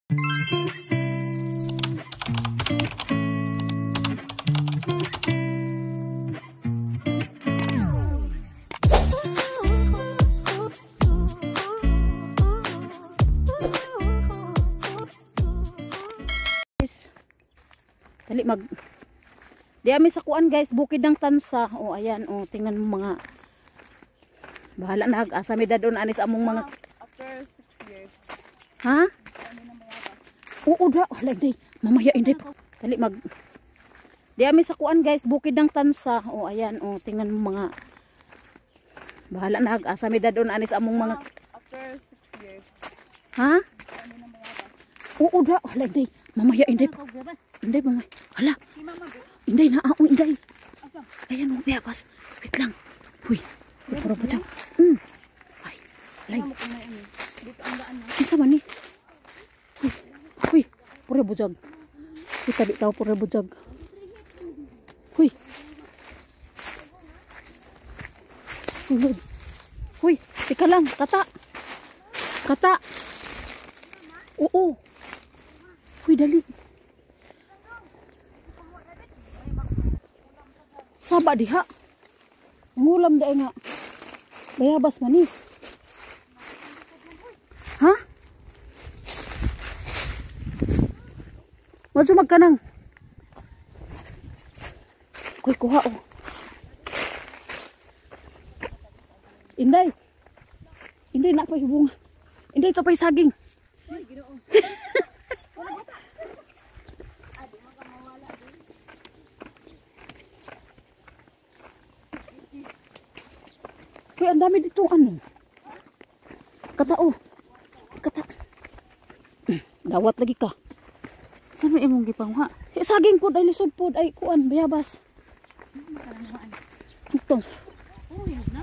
Dali mag di ami sa kuan guys, bukid ng tansa. Oh ayan, oh tingnan mo mga bahala na asa mi dadon anis among mga after 6 years. ha? Oo da, wala hindi. Mamaya hindi. Dali mag di ami sa kuan guys, bukid ng tansa. Oh ayan, oh tingnan mo mga bahala na asa mi dadon anis among mga After 6 years. ha? Oo da, wala hindi. Mamaya hindi. Hindi mamaya. Hala. Hindi na ako, hindi. Ayan mo, biyabas. Wait lang. Huy. Puro po dyan. Ay. Alay. Isa man eh. Huy. Puro bujag. Huy, tabi tao puro bujag. Huy. Huy. Huy. Tika lang. Kata. Kata. Oo. Huy, dali. Saba diha. Ngulam dai nga. Bayabas man ni. Ha? Medyo magkanang. Koy kuha oh. Inday. Inday na pa bunga. Inday to pa saging. Kaya ang dami dito ano. Kata oh. Kata. Dawat lagi ka. Sabi imong gipangha. Saging pod ay lisod pod ay kuan bayabas. Ito. Oh, yun na.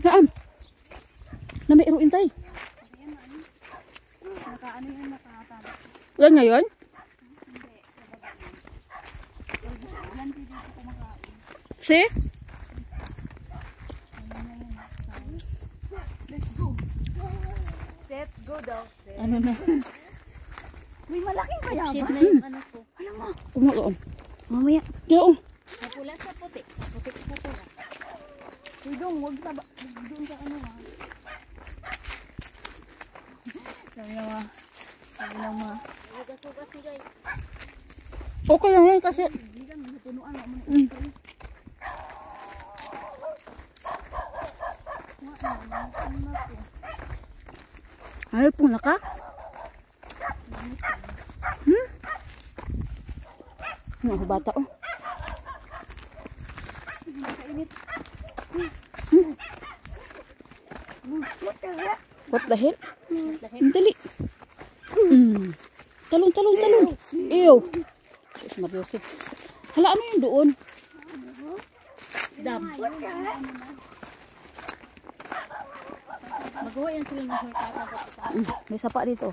Naam. Nami iruin tay. Nakaano yan, nakatalo. Yan ngayon? Si? Let's go. Set, go daw. Set. Ano na? May malaking bayabas. Ano po? Alam mo. Kumaloon. Mamaya. Kaya Napula sa puti. Puti po pula. Tudong, huwag sa doon sa ano ha. Sabi lang ma. Sabi lang ma. Sugas-sugas ni guys. okay lang yan kasi. Hindi lang, napunuan mo. Ayaw pong naka? Mga bata oh. What the hell? Dali. Talong, talong, talong. Ew. Sus Marioso. Hala, ano yung doon? Dam. Magawa yan sila ng shortcut. May sapa dito.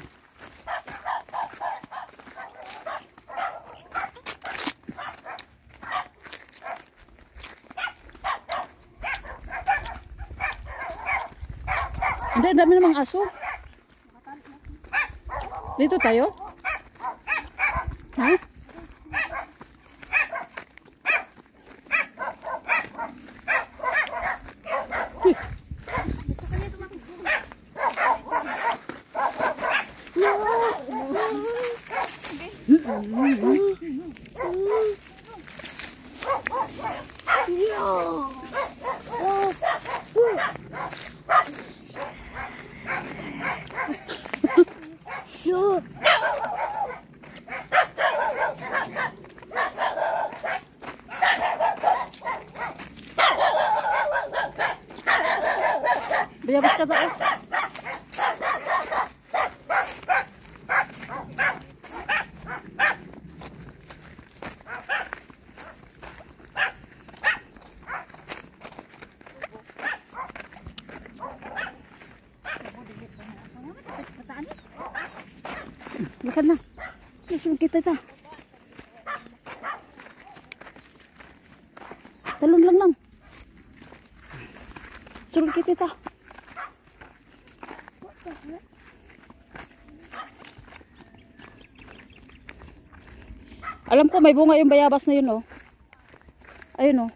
Hindi, dami namang aso. Dito tayo? Ha? Bayabas ka tao. Lakad na. Nasunod kita ita. Talon lang lang. sulod kita ta. Alam ko may bunga yung bayabas na yun, oh. Ayun, oh.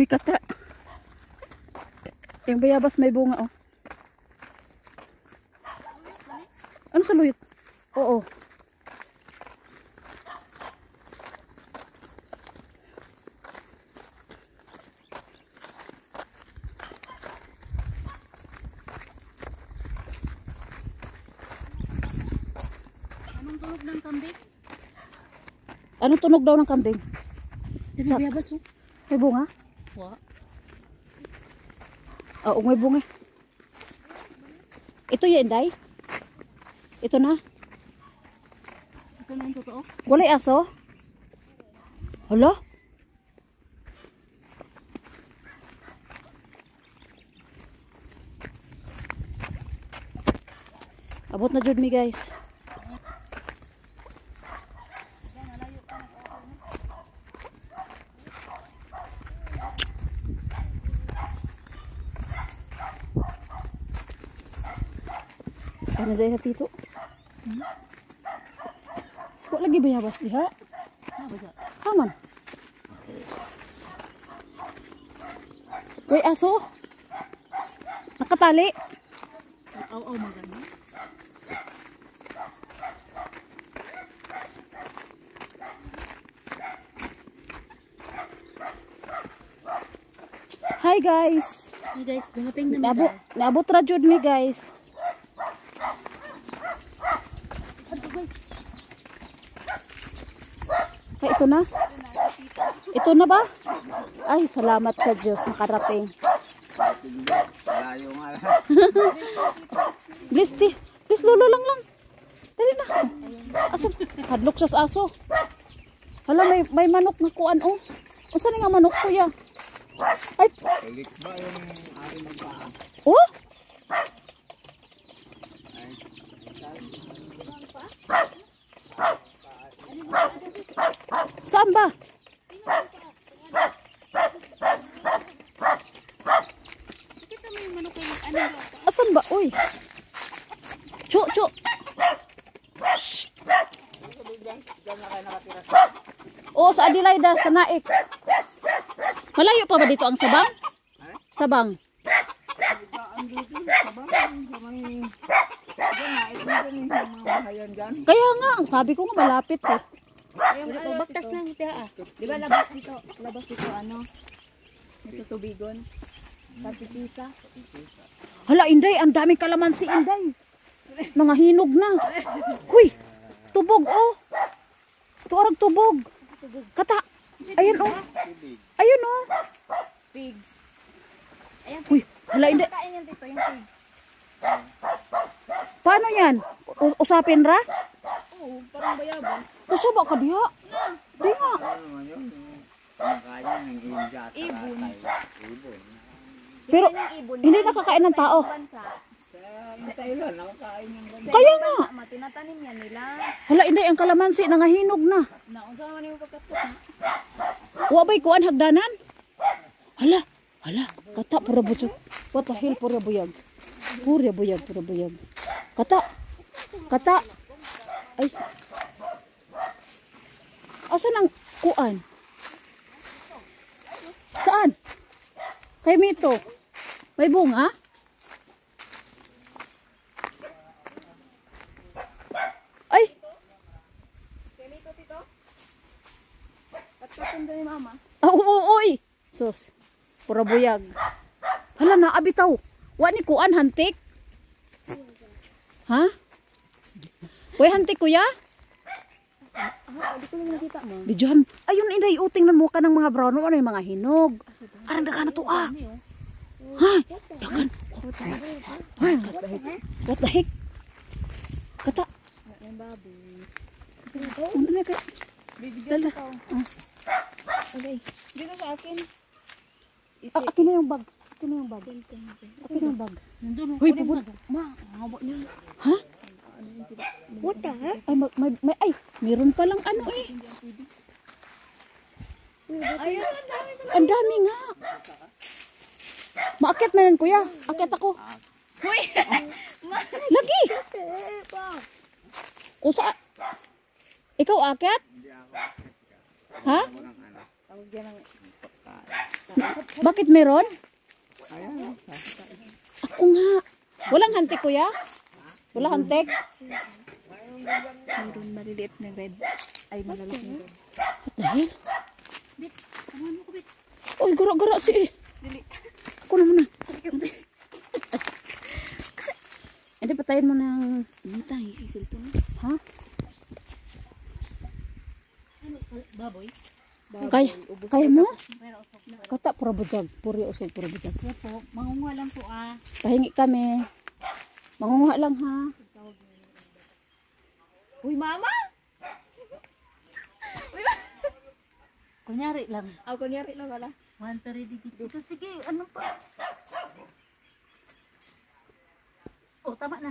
Huy, kata. Yung bayabas may bunga, oh. Ano sa luyot? Oo. Anong tunog ng kambing? Anong tunog daw ng kambing? May bayabas, oh. May bunga? Wa. Oo, may bunga. Ito yan, Day? Ito na? Ito na yung totoo. Walay aso? Hala? Abot na jud mi, guys. Ano dahil na tito? Kok lagi bayabas diha? Haman. Uy, aso? Nakatali? Aw, maganda. Hi guys. Hey guys, dumating na mi. Naabot ra jud mi, guys. Ay, ito na? Ito na ba? Ay, salamat sa Diyos, nakarating. Please, please, lolo lang. Dali na. Asan? Hadlok siya sa aso. Hala, may manok na kuan, oh. Asan nga manok, kuya? Ay. Oh? Saan ba? Asan ba? Uy. Chu. Shh. Oo, sa Adelaida, sa Naik. Malayo pa ba dito ang Sabang? Sabang. Kaya nga, ang sabi ko nga malapit eh. Yung bagtas lang tiya ah. Di ba labas dito ano? Sa tubigon. Sa Tipisa. Hala, Inday, ang daming kalamansi, Inday. Mga hinog na. Huy, tubog, oh. Tuarag tubog. Kata, ayan, oh. Ayun, oh. Pigs. Ayan. Huy, hala, Inday. Kain yan dito, yung pigs. Paano yan? Usapin ra? Oo, parang bayabas. Kusaba ka diha? Di nga. Ibon. Pero, hindi nakakain ng tao. Kaya nga. Tinatanim yan nila. Hala, Inday, ang kalamansi, nangahinog na. Naunsa naman yung pagkatot. Wabay kuan hagdanan. Hala, kata pura butso. What the hell, pura buyag. Pura buyag. Kata. Ay. Asan ang kuan? Saan? Kay Mito. May bunga? Ay. Kay Mito, tito? Patpatanda ni mama. Uy. Sus. Pura buyag. Hala na, abitaw. Wa ni kuan hantik? Ha? Uy, hantik kuya? Hindi ko lang nakita mo. Diyan. Ayun, Inday, tingnan mo ka ng mga brown. Ano yung mga hinog? Arang dagan na to, ah. Ha? Dagan. What the heck? Kata. Ang baboy. Ano na kaya? Bibigyan ko. Okay. Dito sa akin. Akin na yung bag. Akin na yung bag. Akin na yung bag. Hoy, puput. Ma, haba niyo. Ha? What the heck? Ay, meron palang ano eh. Ayun, ang dami pala. Ang dami nga. Maakyat na yan, kuya. Akyat ako. Hoy! Lagi. Pa. O sa... Ikaw akyat? Ha? Tawag yan ang... Bakit meron? Ako nga. Walang hantik, kuya? Walang hantik? Mayroon maliliit na red. Ay, malalaki na red. What the hell? Uy, gara-gara si eh. Dili. Ako na muna. Hindi, patayin mo ng... Matay, isil po na. Ha? Baboy? Kaya mo? Kata, pura bujag. Puri usog, pura bujag. Kaya po, mangunguha lang po Pahingi kami. Mangunguha lang ha. Uy, mama! Kunyari lang. Kunyari lang wala. 1, 2, 3, dito. Sige, ano pa? Oh, tama na.